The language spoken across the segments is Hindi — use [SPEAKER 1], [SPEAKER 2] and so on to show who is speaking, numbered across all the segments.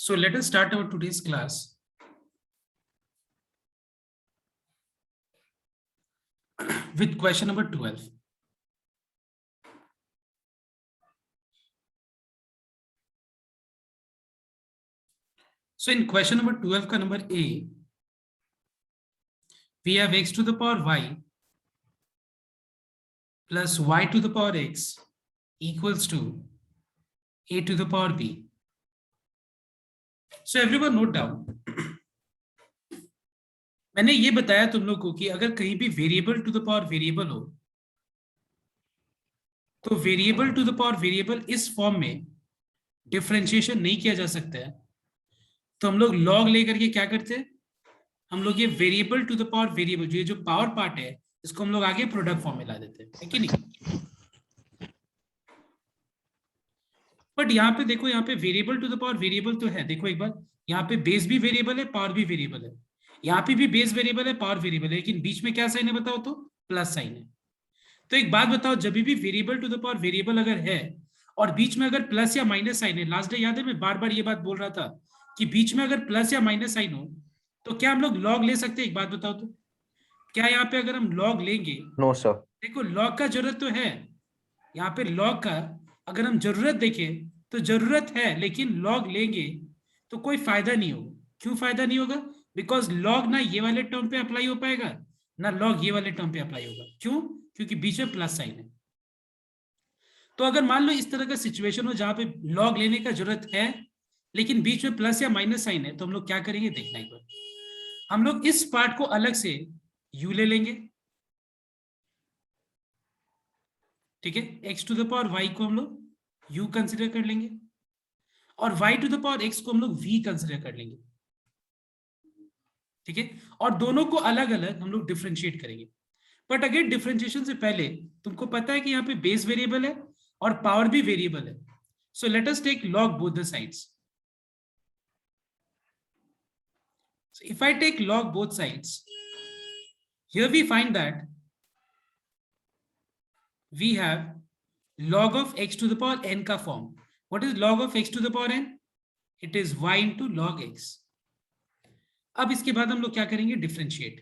[SPEAKER 1] So let us start our today's class. With question number 12. So in question number 12 का number A, we have x to the power y plus y to the power x equals to a to the power b. So everyone note down. मैंने ये बताया तुम लोग को कि अगर कहीं भी variable to the power variable हो तो variable to the power variable इस फॉर्म में डिफरेंशिएशन नहीं किया जा सकता है, तो हम लोग लॉग लेकर के क्या करते हैं, हम लोग ये variable to the power variable जो पावर पार्ट है इसको हम लोग आगे प्रोडक्ट फॉर्म में ला देते हैं, है कि नहीं। बट यहाँ पे देखो, यहाँ पे variable to the power variable तो है, देखो एक बार, यहाँ पे बेस भी वेरिएबल है, पावर भी वेरिएबल है, यहाँ पे भी बेस वेरिएबल है, पावर वेरिएबल है, लेकिन बीच में क्या साइन है बताओ तो, प्लस साइन है। तो एक बात बताओ, जब भी variable to the power variable अगर है और बीच में अगर प्लस या माइनस साइन है, लास्ट डे याद है मैं बार बार ये बात बोल रहा था कि बीच में अगर प्लस या माइनस साइन हो तो क्या हम लोग लॉग ले सकते हैं, एक बात बताओ तो, क्या यहाँ पे अगर हम लॉग लेंगे?
[SPEAKER 2] No sir.
[SPEAKER 1] देखो लॉग का जरूरत तो है, यहाँ पे लॉग का अगर हम जरूरत देखें तो जरूरत है, लेकिन लॉग लेंगे तो कोई फायदा नहीं होगा। क्यों फायदा नहीं होगा? बिकॉज लॉग ना ये वाले टर्म पे अप्लाई हो पाएगा ना लॉग ये वाले टर्म पे अप्लाई होगा। क्यों? क्योंकि बीच में प्लस साइन है। तो अगर मान लो इस तरह का सिचुएशन हो जहां पे लॉग लेने का जरूरत है लेकिन बीच में प्लस या माइनस साइन है, तो हम लोग क्या करेंगे देखना एक बार, हम लोग इस पार्ट को अलग से यू ले लेंगे, ठीक है, x to the power y को हम लोग यू कंसिडर कर लेंगे और y to the power x को हम लोग v कंसिडर कर लेंगे, ठीक है, और दोनों को अलग अलग हम लोग डिफरेंशिएट करेंगे। बट अगेन डिफरेंशिएशन से पहले तुमको पता है कि यहाँ पे बेस वेरिएबल है और पावर भी वेरिएबल है, so let us take log both the sides. So if I take log both sides, here we find that we have log of x to the power n का form. What is log of x to the power n? It is y into log x. अब इसके बाद हम लोग क्या करेंगे, डिफरेंशिएट,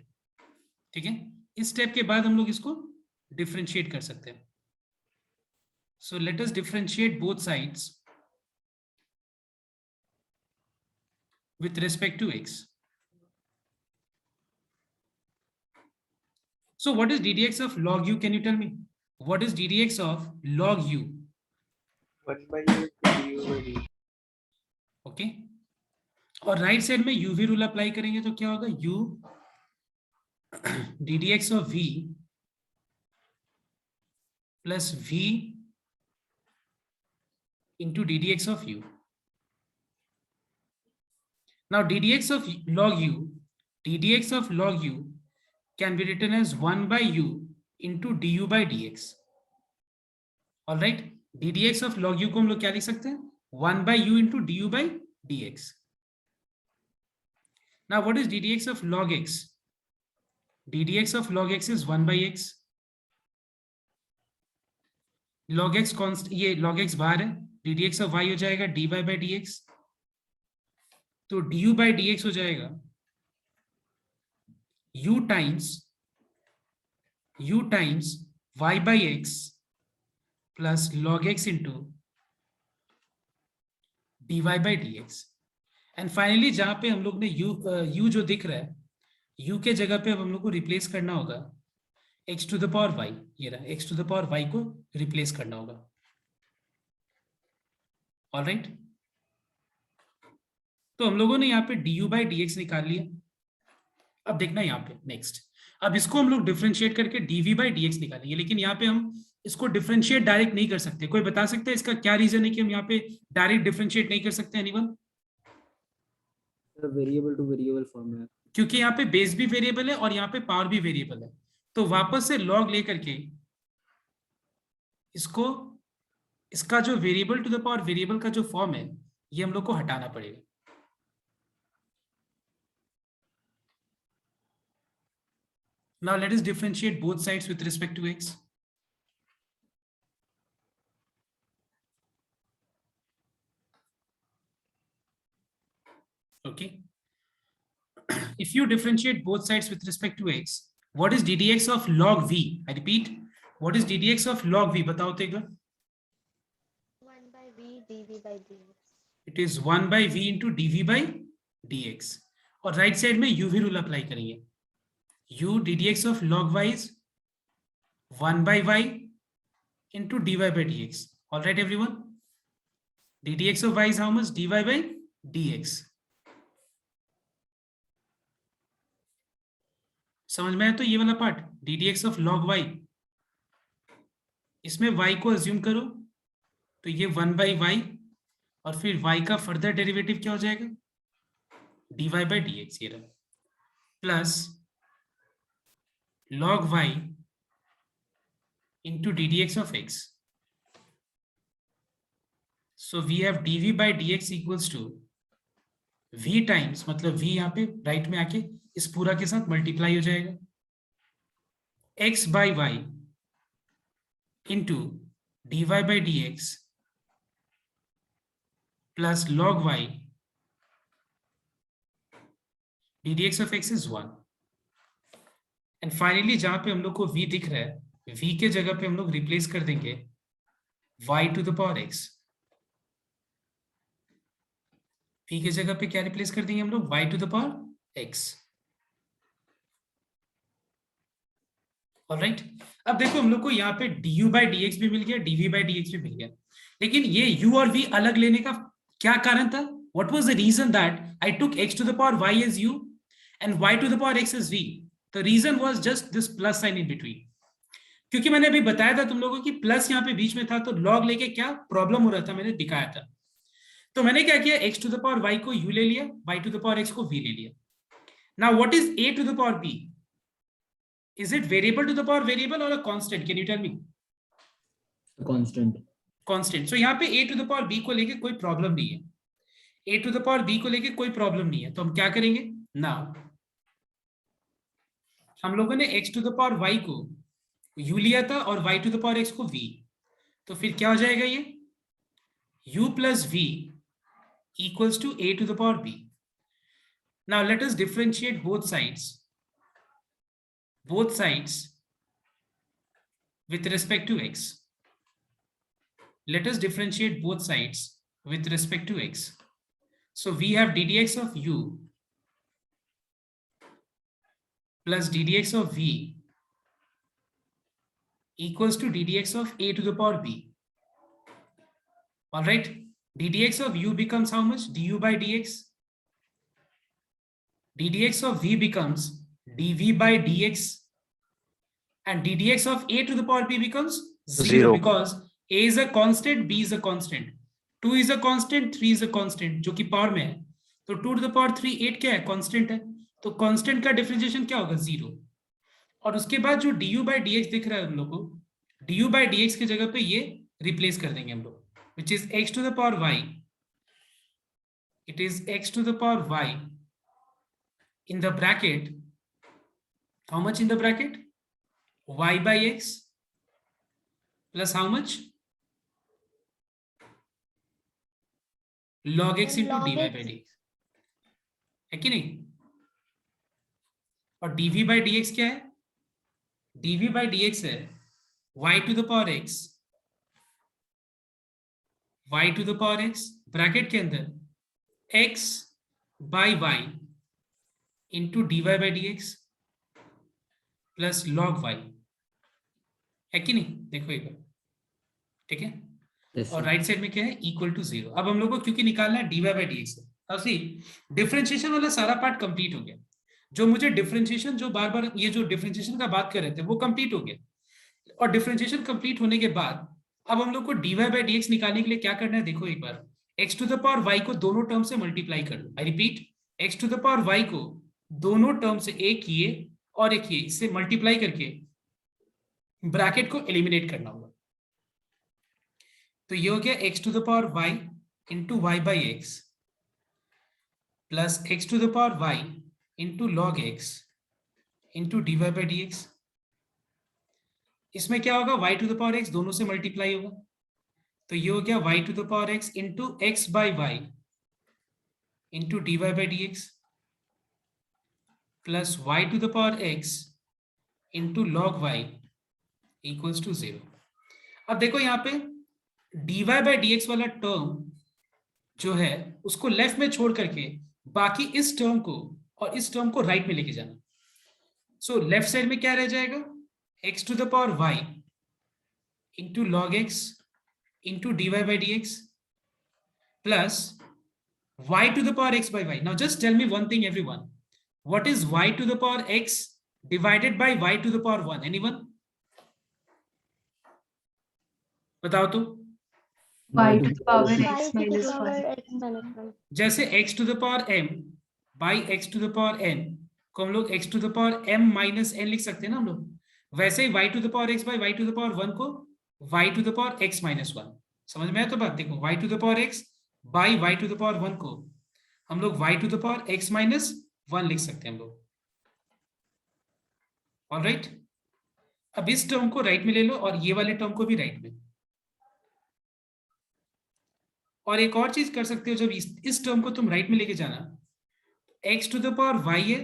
[SPEAKER 1] ठीक है, इस स्टेप के बाद हम लोग इसको डिफरेंशिएट कर सकते हैं। So let us differentiate both sides with respect to x. So what is ddx of log u? Can you tell me what is ddx of log u?
[SPEAKER 3] 1 by u du by d.
[SPEAKER 1] Okay, और राइट साइड में uv रूल अप्लाई करेंगे तो क्या होगा, u ddx of v plus v into ddx of u. Now ddx of log u can be written as 1 by u into du by dx. All right, ddx of log u को हम लोग क्या लिख सकते हैं, 1 by u into du by dx. Now what is ddx of log x? ddx of log x is 1 by x. log x const, ये log x बाहर है, ddx of y हो जाएगा dy by dx, तो du by dx हो जाएगा u times y by x plus log x into dy by dx. And finally जहां पे हम लोग ने u जो दिख रहा है, u के जगह पे अब हम लोग को रिप्लेस करना होगा x to the power y, ये रहा x to the power y को रिप्लेस करना होगा। ऑलराइट, तो हम लोगों ने यहाँ पे du by dx निकाल लिया। अब देखना यहाँ पे नेक्स्ट, अब इसको हम लोग डिफरेंशिएट करके dv by dx निकालेंगे, लेकिन यहाँ पे हम इसको डिफरेंशिएट डायरेक्ट नहीं कर सकते। कोई बता सकता है इसका क्या रीजन है कि हम यहाँ पे डायरेक्ट डिफरेंशिएट नहीं कर सकते? Anyone?
[SPEAKER 3] Variable two variable form है,
[SPEAKER 1] क्योंकि यहाँ पे बेस भी वेरिएबल है और यहाँ पे पावर भी वेरिएबल है, तो वापस से लॉग लेकर के इसको, इसका जो variable to the power variable का जो फॉर्म है ये हम लोग को हटाना पड़ेगा। Now let us differentiate both sides with respect to x. Okay. If you differentiate both sides with respect to x, what is ddx of log v? I repeat, what is ddx of log v? बताओ तो एक बार.
[SPEAKER 2] 1 by v dv by dx.
[SPEAKER 1] It is 1 by v into dv by dx. और राइट साइड में u भी रूल अप्लाई करेंगे. u ddx of log y is 1 by y into dy by dx. All right, everyone. ddx of y is how much? dy by dx. समझ में आया? तो ये वाला part ddx of log y, इसमें y को अज्यूम करो तो ये 1 by y और फिर y का फर्दर डेरिवेटिव क्या हो जाएगा? dy by dx. ये रहा plus log y into ddx of x. So we have dv by dx equals to v times, मतलब v यहाँ पे राइट में आके इस पूरा के साथ मल्टीप्लाई हो जाएगा, x by y into dy by dx plus log y ddx of x is 1. And finally जहां पे हम लोग को v दिख रहा है, v के जगह पे हम लोग रिप्लेस कर देंगे y to the power x. v के जगह पे क्या रिप्लेस कर देंगे हम लोग? y to the power x. Alright. अब देखो हम लोग को यहाँ पे du by dx भी मिल गया, dv by dx भी मिल गया, लेकिन ये u और v अलग लेने का क्या कारण था? What was the reason that I took x to the power y as u and y to the power x as v? The reason was just this plus sign in between. क्योंकि मैंने अभी बताया था तुम लोगों की प्लस यहाँ पे बीच में था, तो log लेके क्या प्रॉब्लम हो रहा था मैंने दिखाया था. तो मैंने क्या किया? x to the power y को u ले लिया, y to the power x को v ले लिया. Now what is a to the power b? Is it variable to the power variable or a constant? Can you tell me?
[SPEAKER 3] Constant.
[SPEAKER 1] Constant. So यहाँ पे a to the power b को लेके कोई प्रॉब्लम नहीं है, a to the power b को लेके कोई प्रॉब्लम नहीं है. तो हम क्या करेंगे? Now हम लोगों ने x to the power y को u लिया था और y to the power x को v. तो फिर क्या हो जाएगा? ये u plus v equals to a to the power b. Now let us differentiate both sides with respect to x. Let us differentiate both sides with respect to x. So we have ddx of u plus ddx of v equals to ddx of a to the power b. All right, ddx of u becomes how much? Du by dx. ddx of v becomes dv by dx, and ddx of a to the power b becomes 0 because a is a constant, b is a constant, 2 is a constant, 3 is a constant जो कि पावर में है. तो 2 to the power 3 8 क्या है? कांस्टेंट है. तो कांस्टेंट का डिफरेंशिएशन क्या होगा? 0. और उसके बाद जो du by dx दिख रहा है हम लोग को, du by dx की जगह पे ये रिप्लेस कर देंगे हम लोग, which is x to the power y. It is x to the power y in the bracket. How much in the bracket? Y by x plus how much? Log x into
[SPEAKER 2] Log
[SPEAKER 1] dy by
[SPEAKER 2] x.
[SPEAKER 1] dx. है कि नहीं? और dv by dx क्या है? dv by dx है y to the power x, y to the power x bracket के अंदर x by y into dy by dx plus log y. है कि नहीं? देखो एक बार, ठीक है.
[SPEAKER 3] Yes,
[SPEAKER 1] और
[SPEAKER 3] sir.
[SPEAKER 1] राइट साइड में क्या है? Equal to 0. अब हम लोग को क्योंकि निकालना है dy by dx है. अब सी डिफरेंशिएशन वाला सारा पार्ट कंप्लीट हो गया. जो मुझे डिफरेंशिएशन जो बार बार ये जो डिफरेंशिएशन का बात कर रहे थे वो कंप्लीट हो गया. और डिफरेंशिएशन कंप्लीट होने के बाद अब हम लोग को dy by dx निकालने के लिए क्या करना है? देखो एक बार, x to the power y को दोनों टर्म से मल्टीप्लाई कर लो. I repeat, x to the power y को दोनों टर्म से एक किए और एक किए, इससे मल्टीप्लाई करके ब्रैकेट को एलिमिनेट करना होगा. तो ये हो गया x to the power y into y by x plus x to the power y into log x into dy by dx. इसमें क्या होगा? y to the power x दोनों से मल्टीप्लाई होगा, तो ये हो गया y to the power x into x by y into d y by d x plus y to the power x into log y equals to 0। अब देखो यहाँ पे dy बाई डी एक्स वाला टर्म जो है उसको लेफ्ट में छोड़ करके बाकी इस टर्म को और इस टर्म को राइट में लेके जाना। सो लेफ्ट साइड में क्या रह जाएगा, x to the power y into log x into dy by d x plus y to the power x by y. Now just tell me one thing everyone. What is y to the power x divided by y to the power 1? Anyone? बताओ तो।
[SPEAKER 4] y to the power
[SPEAKER 2] Y
[SPEAKER 4] x
[SPEAKER 2] to the
[SPEAKER 4] minus
[SPEAKER 2] power
[SPEAKER 4] 1.
[SPEAKER 2] x minus 1.
[SPEAKER 1] जैसे x to the power m by x to the power n को हम लोग x to the power m minus n लिख सकते हैं ना हम लोग, वैसे ही y to the power x by y to the power 1 को y to the power x minus 1। समझ में आया तो बात? देखो y to the power x by y to the power 1 को हम लोग y to the power x minus 1 लिख सकते हैं हम लोग। ऑलराइट, अब इस टर्म को राइट में ले लो और ये वाले टर्म को भी राइट में। और एक और चीज कर सकते हो, जब इस टर्म को तुम राइट में लेके जाना, x to the power y है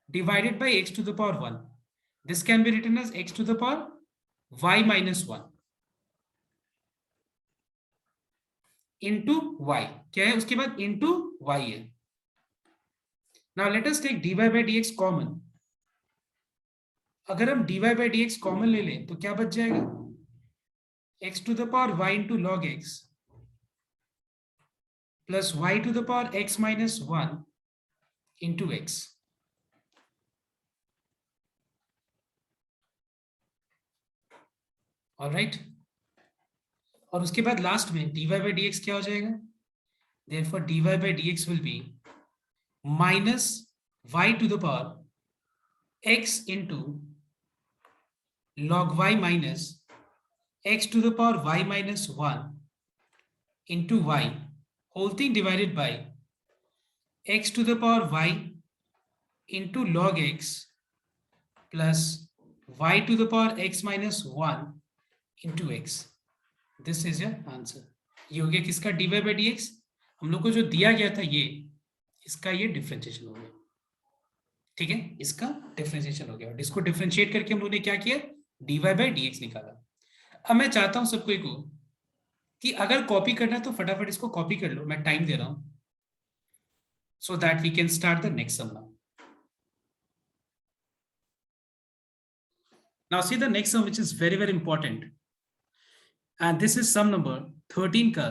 [SPEAKER 1] divided by x to the power 1, this can be written as x to the power y minus 1 into y। क्या है उसके बाद? इंटू y है। Now let us take dy by dx common. अगर हम dy बाय dx कॉमन ले लें तो क्या बच जाएगा, x to the power y into log x plus y to the power x minus 1 into x। Alright, और उसके बाद लास्ट में dy बाई डी एक्स क्या हो जाएगा, therefore dy by d x will be minus y to the power x into log y minus x to the power y minus 1 into y whole thing divided by x to the power y into log x plus y to the power x minus 1 into x. This is your answer. ये हो गया किसका? dy by dx। हम लोग को जो दिया गया था ये, इसका ये डिफरेंशिएशन हो गया। ठीक है, इसका डिफरेंशिएशन हो गया और इसको डिफरेंशिएट करके हम लोग ने क्या किया, dy by dx निकाला। अब मैं चाहता हूं सबको को कि अगर कॉपी करना है तो फटाफट इसको कॉपी कर लो, मैं टाइम दे रहा हूं, so that we can start the next sum now. Now see the next sum which is very very important, and this is sum number 13 ka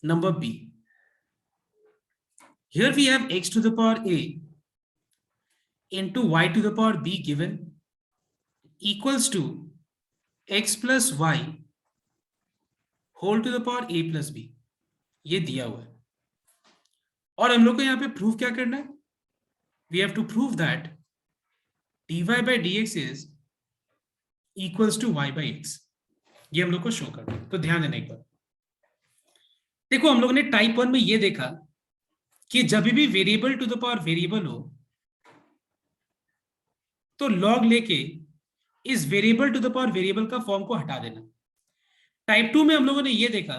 [SPEAKER 1] number B. Here we have x to the power a into y to the power b given equals to x plus y whole to the power a plus b, ये दिया हुआ है। और हम लोग को यहाँ पे प्रूव क्या करना है, we have to prove that dy by dx is equals to y by x। ये हम लोग को शो करना है। तो ध्यान देना एक बार, देखो हम लोग ने टाइप 1 में ये देखा कि जब भी variable to the power variable हो तो लॉग लेके इस variable to the power variable का फॉर्म को हटा देना। टाइप 2 में हम लोगों ने ये देखा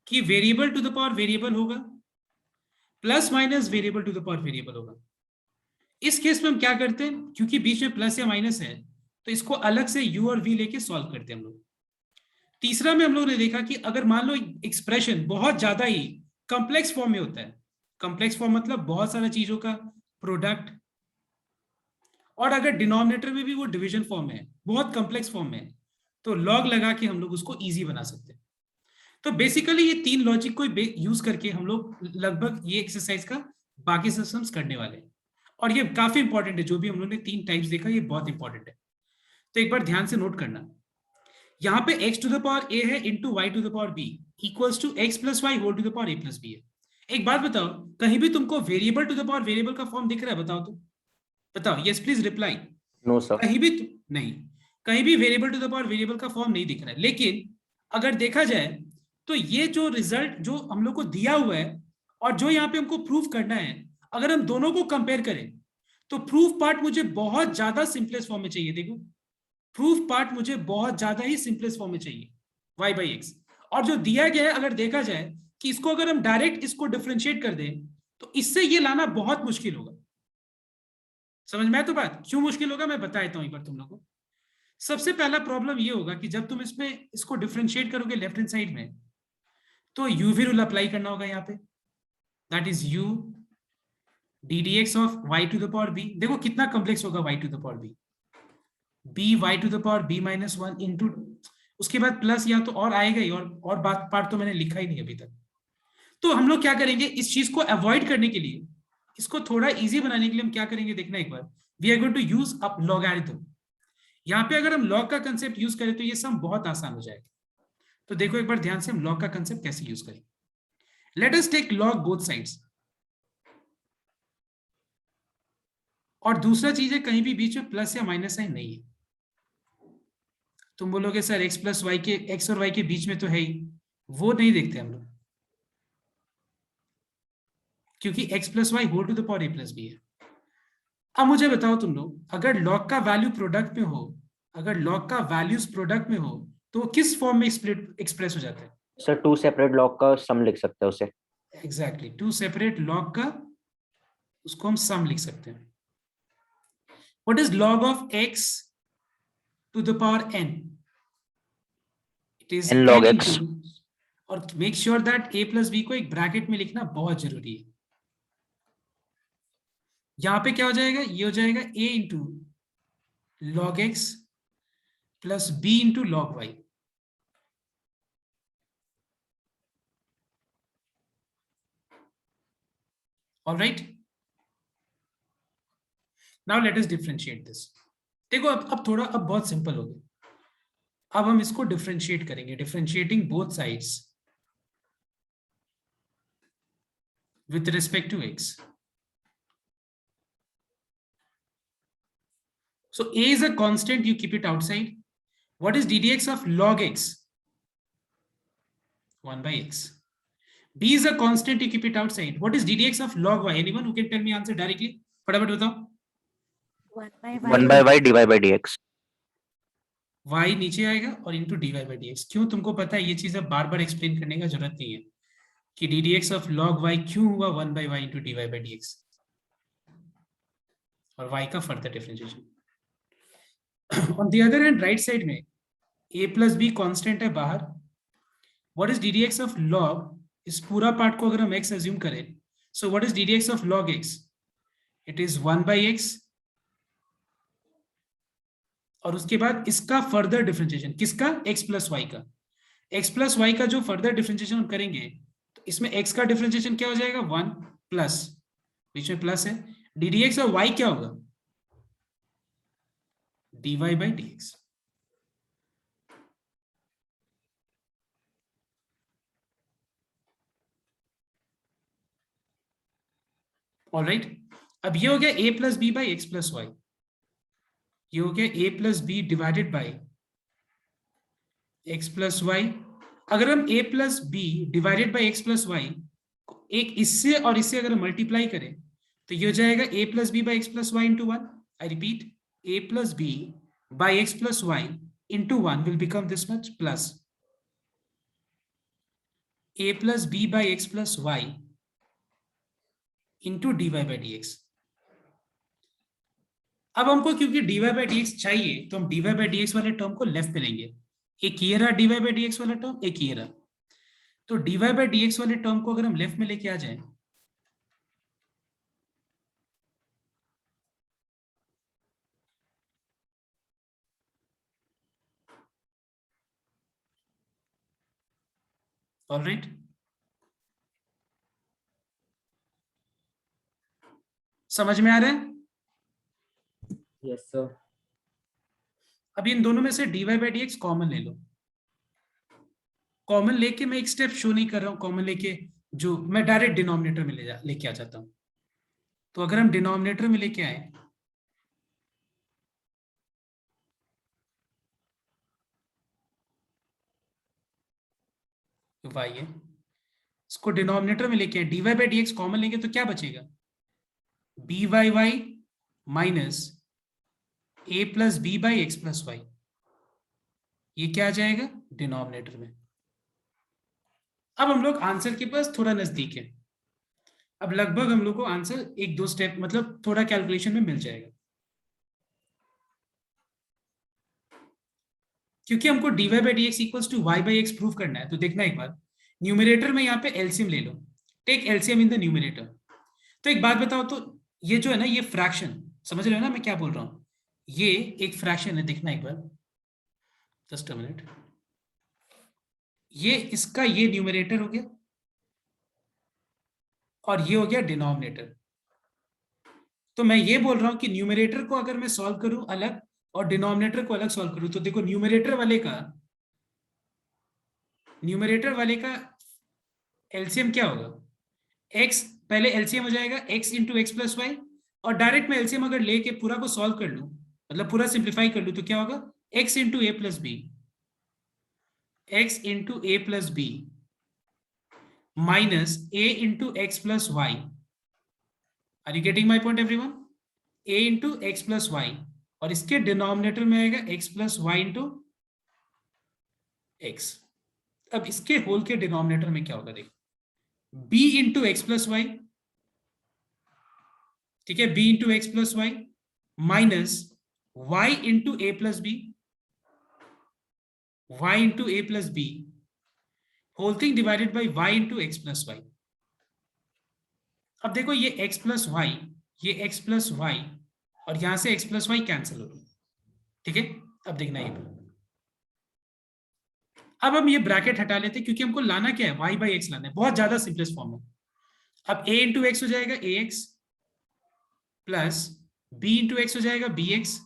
[SPEAKER 1] कि variable to the power variable होगा plus minus variable to the power variable होगा। इस केस में हम क्या करते हैं, क्योंकि बीच में प्लस या माइनस है तो इसको अलग से u और v लेके सॉल्व करते हैं हम लोग। तीसरा में हम लोगों ने देखा कि अगर मान लो एक्सप्रेशन बहुत ज्यादा ही कॉम्प्लेक्स फॉर्म में होता है, कॉम्प्लेक्स फॉर्म मतलब बहुत सारा चीजों का प्रोडक्ट, और अगर डिनोमिनेटर में भी वो डिवीजन फॉर्म है, बहुत कॉम्प्लेक्स फॉर्म में, तो लॉग लगा के हम लोग उसको इजी बना सकते हैं। तो बेसिकली ये तीन लॉजिक को यूज करके हम लोग लगभग ये एक्सरसाइज का बाकी सिस्टम्स करने वाले हैं, और ये काफी इंपॉर्टेंट है। जो भी हम लोग ने तीन टाइप्स देखा ये बहुत इंपॉर्टेंट है, तो एक बार ध्यान से नोट करना। यहाँ पे x to the power a है into y to the power b equals to x plus y whole to the power a plus b है। एक बात बताओ, कहीं भी तुमको variable to the power variable का फॉर्म दिख रहा है? बताओ तो, बताओ, yes please reply.
[SPEAKER 5] No sir,
[SPEAKER 1] कहीं भी नहीं, कहीं भी variable to the power variable का फॉर्म नहीं दिख रहा है। लेकिन अगर देखा जाए तो ये जो रिजल्ट जो हम लोग को दिया हुआ है और जो यहाँ पे हमको प्रूफ करना है, अगर हम दोनों को कंपेयर करें तो प्रूफ पार्ट मुझे बहुत ज्यादा सिंपलेस्ट फॉर्म में चाहिए। देखो प्रूफ पार्ट मुझे बहुत ज्यादा ही सिंपलेस्ट फॉर्म में चाहिए y बाई एक्स, और जो दिया गया है अगर देखा जाए कि इसको अगर हम डायरेक्ट इसको डिफरेंशिएट कर दें तो इससे ये लाना बहुत मुश्किल होगा। समझ में आया तो बात? क्यों मुश्किल होगा मैं बता देता हूं एक बार तुम लोगों को। सबसे पहला प्रॉब्लम ये होगा कि जब तुम इसमें इसको डिफरेंशिएट करोगे लेफ्ट हैंड साइड में, तो यूवी रूल अप्लाई करना होगा यहाँ पे, that is u ddx of y to the power b। देखो कितना कॉम्प्लेक्स होगा y to the power b, b y to the power b minus 1 into, उसके बाद प्लस या तो और आएगा ही, और बात पार्ट तो मैंने लिखा ही नहीं अभी तक। तो हम लोग क्या करेंगे, इस चीज को अवॉइड करने के लिए, इसको थोड़ा इजी बनाने के लिए हम क्या करेंगे देखना एक बार, we are going to use a logarithm. यहाँ पे अगर हम लॉग का कंसेप्ट यूज करें तो ये सम बहुत आसान हो जाएगा। तो देखो एक बार ध्यान से हम लॉग का कंसेप्ट कैसे यूज करें। Let us take log both sides. और दूसरा चीज है, कहीं भी बीच में प्लस या माइनस साइन नहीं है। तुम बोलोगे सर x प्लस वाई के, x और y के बीच में तो है ही, वो नहीं देखते हम लोग, क्योंकि x plus y whole to the power a plus b है। अब मुझे बताओ तुम लोग, अगर लॉग का वैल्यू प्रोडक्ट में हो, अगर लॉग का वैल्यूज प्रोडक्ट में हो तो किस फॉर्म में स्प्लिट एक्सप्रेस हो जाता है?
[SPEAKER 5] सर टू सेपरेट लॉग का सम लिख सकते हैं उसे।
[SPEAKER 1] एग्जैक्टली, टू सेपरेट लॉग का, उसको हम सम लिख सकते हैं। What is log of x to the power n? It is
[SPEAKER 5] n log
[SPEAKER 1] n
[SPEAKER 5] x।
[SPEAKER 1] into, और make sure that a plus b को एक ब्रैकेट में लिखना बहुत जरूरी है। यहां पे क्या हो जाएगा, ये हो जाएगा a into log x plus b into log y। All right, now let us differentiate this। देखो अब थोड़ा, अब बहुत सिंपल हो गया। अब हम इसको डिफरेंशिएट करेंगे, differentiating both sides with respect to x। So a is a constant, you keep it outside। What is ddx of log x? 1 by x। b is a constant, you keep it outside। What is ddx of log y? Anyone who can tell me answer directly? फटाफट बताओ।
[SPEAKER 5] 1 by y dy by dx।
[SPEAKER 1] y नीचे आएगा और इंटू dy by dx। क्यों? तुमको पता है ये चीज अब बार बार एक्सप्लेन करने का जरूरत नहीं है कि ddx ऑफ log y क्यों हुआ 1 by y into dy by dx, और y का further differentiation. On the other hand right side में a प्लस बी कॉन्स्टेंट है बाहर। What is ddx of log, इस पूरा पार्ट को अगर हम x अज्यूम करें, so what is ddx of log x? It is 1 by x, और उसके बाद इसका फर्दर डिफरेंशिएशन, किसका? x प्लस वाई का। x प्लस वाई का जो फर्दर डिफरेंशिएशन हम करेंगे तो इसमें x का डिफरेंशिएशन क्या हो जाएगा? 1 प्लस, बीच में प्लस है, ddx ऑफ y क्या होगा? dy by dx। ऑलराइट, अब ये हो गया a plus b by x plus y, ये हो गया a plus b divided by x plus y. अगर हम a plus b divided by x plus y एक इससे और इससे अगर मल्टीप्लाई करें तो ये हो जाएगा a plus b by x plus y into 1। I repeat, a plus b by x plus y into 1 will become this much, plus a plus b by x plus y into dy by dx। अब हमको क्योंकि dy by dx चाहिए तो हम dy by dx वाले टर्म को लेफ्ट पे लेंगे। एक ये रहा dy by dx वाला टर्म, एक ये रहा, तो dy by dx वाले टर्म को अगर हम लेफ्ट में लेके आ जाए ऑलराइट, समझ में आ रहा है?
[SPEAKER 3] Yes, sir.
[SPEAKER 1] अब इन दोनों में से dy by dx कॉमन ले लो। कॉमन लेके मैं एक स्टेप शो नहीं कर रहा हूं, कॉमन लेके जो मैं डायरेक्ट डिनोमिनेटर में लेके आ जाता हूं। तो अगर हम डिनोमिनेटर में लेके आए तो y है, इसको डिनोमिनेटर में लेके आए, dy by dx कॉमन लेंगे तो क्या बचेगा? B y y minus a plus b by x plus y, ये क्या आ जाएगा डिनोमिनेटर में। अब हम लोग आंसर के पास थोड़ा नजदीक है, अब लगभग हम लोग को आंसर 1-2 स्टेप मतलब थोड़ा कैलकुलेशन में मिल जाएगा, क्योंकि हमको dy by dx equals to y by x prove करना है। तो देखना एक बार, न्यूमरेटर में यहाँ पे एलसीएम ले लो, take LCM in the numerator. तो एक बात बताओ, तो ये जो है ना, ये फ्रैक्शन, समझ रहे हो ना मैं क्या बोल रहा हूँ, ये एक फ्रैक्शन है, देखना एक बार, जस्ट अ मिनट, ये इसका ये न्यूमरेटर हो गया और ये हो गया डिनोमिनेटर। तो मैं ये बोल रहा हूं कि न्यूमरेटर को अगर मैं सॉल्व करूं अलग और डिनोमिनेटर को अलग सॉल्व करूं, तो देखो न्यूमरेटर वाले का एलसीएम क्या होगा, x, पहले एलसीएम हो जाएगा x into x plus y, और डायरेक्ट मैं एलसीएम अगर लेके पूरा को सॉल्व कर लूं, मतलब पूरा सिंप्लीफाई कर लूं, तो क्या होगा, x into a plus b, x into a plus b minus a into x plus y. Are you getting my point everyone? a into x plus y, और इसके डिनोमिनेटर में आएगा x plus y into x. अब इसके होल के डिनोमिनेटर में क्या होगा, देखो, b into x plus y, ठीक है, b into x plus y minus y into a plus b, y into a plus b whole thing divided by y into x plus y. अब देखो, ये x प्लस वाई, ये x प्लस वाई, और यहां से x प्लस वाई कैंसिल हो गई, ठीक है। अब देखना ये, अब हम ये ब्रैकेट हटा लेते हैं, क्योंकि हमको लाना क्या है, y बाई एक्स लाना है, बहुत ज्यादा सिंपलेस्ट फॉर्म में। अब a इंटू एक्स हो जाएगा ax plus b into x हो जाएगा bx,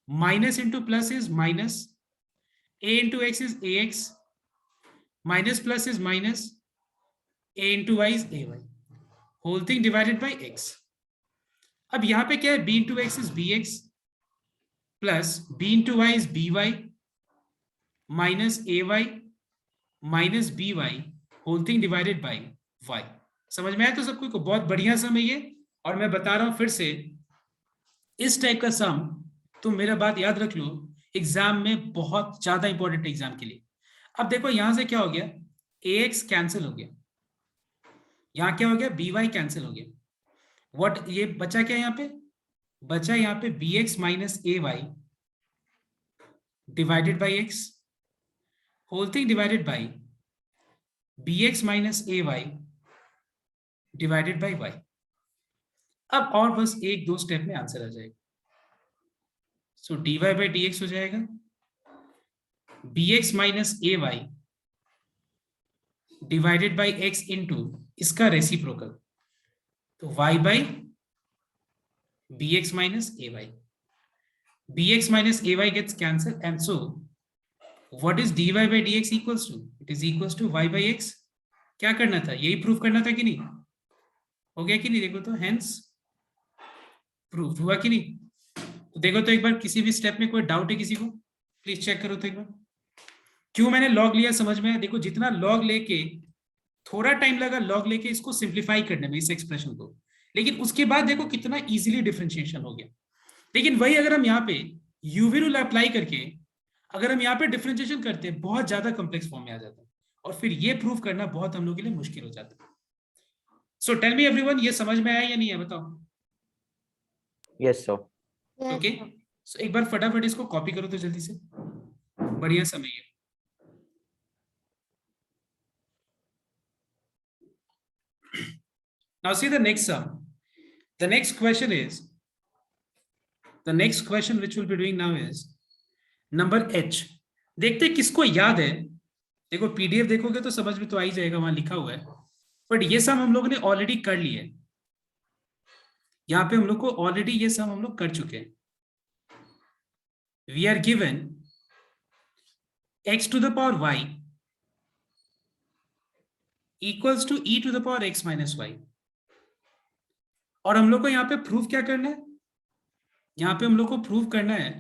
[SPEAKER 1] minus into plus is minus, a into x is ax, minus plus is minus, a into y is ay, whole thing divided by x। अब यहां पे क्या है, b into x is bx plus b into y is by minus ay minus by, whole thing divided by y। समझ में आया तो सबको को? बहुत बढ़िया सम है ये, और मैं बता रहा हूं फिर से, इस टाइप का सम तुम मेरा बात याद रख लो, एग्जाम में बहुत ज्यादा इंपॉर्टेंट एग्जाम के लिए। अब देखो यहां से क्या हो गया, ax कैंसिल हो गया, यहां क्या हो गया, by कैंसिल हो गया, व्हाट ये बचा क्या, यहाँ पे बचा, यहाँ पे bx minus ay divided by x, whole thing divided by bx minus ay divided by y। अब और बस 1-2 स्टेप में आंसर आ जाएगा। सो dy बाई dx हो जाएगा bx minus ay divided by x into इसका रेसिप्रोकल, तो y by bx minus ay, bx minus ay gets cancelled, and so what is dy by dx equals to? It is equals to y by x। क्या करना था, यही प्रूफ करना था कि नहीं, हो गया कि नहीं, देखो तो, hence प्रूफ हुआ कि नहीं। तो देखो तो एक बार, किसी भी स्टेप में कोई डाउट है किसी को, प्लीज चेक करो तो एक बार। क्यों मैंने लॉग लिया, समझ में आया? देखो, जितना लॉग लेके, थोड़ा टाइम लगा लॉग लेके इसको सिंप्लीफाई करने में, इस एक्सप्रेशन को, लेकिन उसके बाद देखो कितना इजीली डिफरेंशिएशन हो गया। लेकिन वही अगर हम यहाँ पे यूवी रूल अप्लाई करके अगर हम यहाँ पे डिफरेंशिएशन करते हैं, बहुत ज्यादा कॉम्प्लेक्स फॉर्म में आ जाता है, और फिर ये प्रूव करना बहुत हम लोग के लिए मुश्किल हो जाता है। सो टेल मी एवरीवन, ये समझ में आया या नहीं है, बताओ।
[SPEAKER 5] Yes, sir.
[SPEAKER 1] ओके, सो एक बार फटाफट इसको कॉपी करो तो जल्दी से, बढ़िया समय है। Now see the next sum. The next question which we'll be doing now is number h। देखते हैं किसको याद है, देखो पीडीएफ देखोगे तो समझ में तो आ ही जाएगा, वहां लिखा हुआ है, बट ये सम हम लोगों ने ऑलरेडी कर लिया है, यहाँ पे हम लोग को ऑलरेडी ये सम हम लोग कर चुके हैं। We are given x to the power y equals to e to the power x minus y, और हम लोग को यहाँ पे प्रूफ क्या करना है, यहाँ पे हम लोग को प्रूफ करना है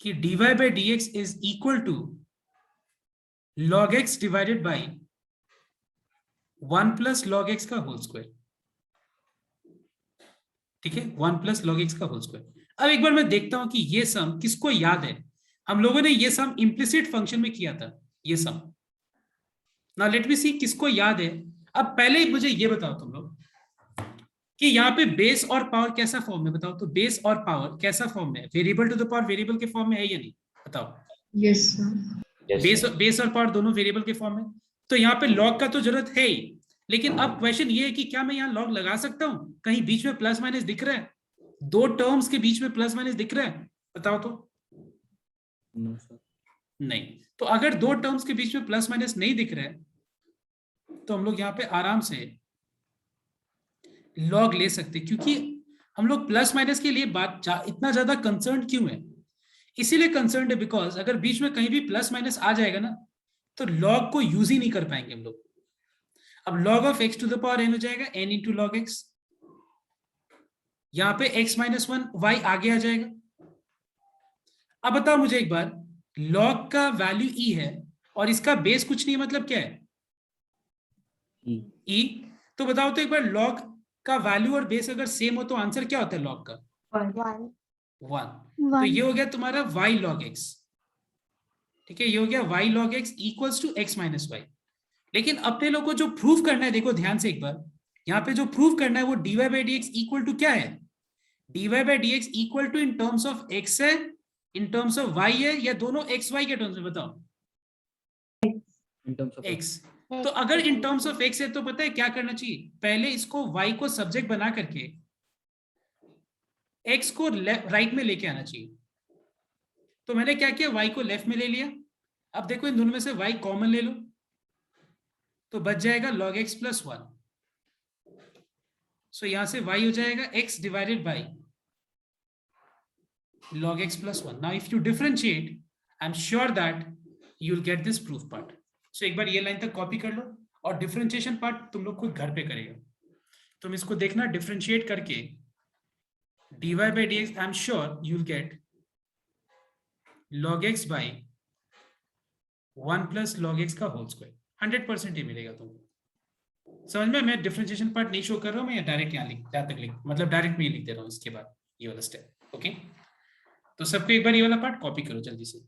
[SPEAKER 1] कि dy by dx is equal to log x divided by 1 plus log x का होल स्क्वायर, ठीक है, 1 प्लस log x का होल स्क्वायर। अब एक बार मैं देखता हूं कि ये सम किसको याद है। हम लोगों ने ये सम इम्प्लिसिट फंक्शन में किया था, ये सम नाउ लेट मी सी किसको याद है। अब पहले ही मुझे ये बताओ तुम लोग कि यहाँ पे बेस और पावर कैसा फॉर्म में, बताओ तो बेस और पावर कैसा फॉर्म में है, variable to the power variable के फॉर्म में है या नहीं, बताओ।
[SPEAKER 4] Yes, sir.
[SPEAKER 1] बेस और पावर दोनों वेरिएबल के फॉर्म में, तो यहाँ पे लॉग का तो जरूरत है ही। लेकिन अब क्वेश्चन ये है कि क्या मैं यहाँ लॉग लगा सकता हूँ, कहीं बीच में प्लस माइनस दिख रहा है, दो टर्म्स के बीच में प्लस माइनस दिख रहा है, बताओ तो।
[SPEAKER 3] No, sir.
[SPEAKER 1] नहीं, तो अगर दो टर्म्स के बीच में प्लस माइनस नहीं दिख रहा है तो हम लोग यहाँ पे आराम से लॉग ले सकते, क्योंकि हम लोग प्लस माइनस के लिए इतना ज्यादा कंसर्न क्यों है, इसीलिए कंसर्न है बिकॉज अगर बीच में कहीं भी प्लस माइनस आ जाएगा ना तो लॉग को यूज ही नहीं कर पाएंगे हम लोग। अब log of x to the power n हो जाएगा एन इंटू लॉग एक्स, यहां पे x माइनस 1 वाई आगे आ जाएगा। अब बताओ मुझे एक बार, लॉग का वैल्यू e है और इसका बेस कुछ नहीं है, मतलब क्या है
[SPEAKER 3] E.
[SPEAKER 1] e, तो बताओ तो एक बार, लॉग का वैल्यू और बेस अगर सेम हो तो आंसर क्या होता है लॉग का,
[SPEAKER 2] 1.
[SPEAKER 1] 1। तो ये हो गया तुम्हारा y log x, ठीक है, ये हो गया y log x equals to x minus y. लेकिन अपने लोग को जो प्रूव करना है, देखो ध्यान से एक बार, यहाँ पे जो प्रूव करना है वो dy by dx equal to क्या है, dy by dx equal to in terms of x है, इन टर्म्स ऑफ y है, या दोनों x y के टर्म्स में, बताओ।
[SPEAKER 3] In terms of
[SPEAKER 1] x, तो अगर इन टर्म्स ऑफ x है तो पता है क्या करना चाहिए, पहले इसको y को सब्जेक्ट बना करके x को राइट में लेके आना चाहिए। तो मैंने क्या किया, y को लेफ्ट में ले लिया। अब देखो इन दोनों में से y कॉमन ले लो तो बच जाएगा log x प्लस 1। सो यहां से y हो जाएगा x divided by log x plus 1. Now if you differentiate, I'm sure that you'll get this proof part. So एक बार ये लाइन तक कॉपी कर लो और डिफरेंशिएशन पार्ट तुम लोग खुद घर पे करेगा। तुम इसको देखना डिफरेंशिएट करके dy by dx, I'm sure you'll get log x by 1 plus log x का होल स्क्वायर, 100% ही मिलेगा तुमको। समझ में, मैं डिफरेंशिएशन पार्ट नहीं शो कर रहा हूँ, मैं डायरेक्ट यहाँ मतलब डायरेक्ट में लिख दे रहा हूँ इसके बाद ये वाला स्टेप। ओके, तो सबको एक बार ये वाला पार्ट कॉपी करो जल्दी से।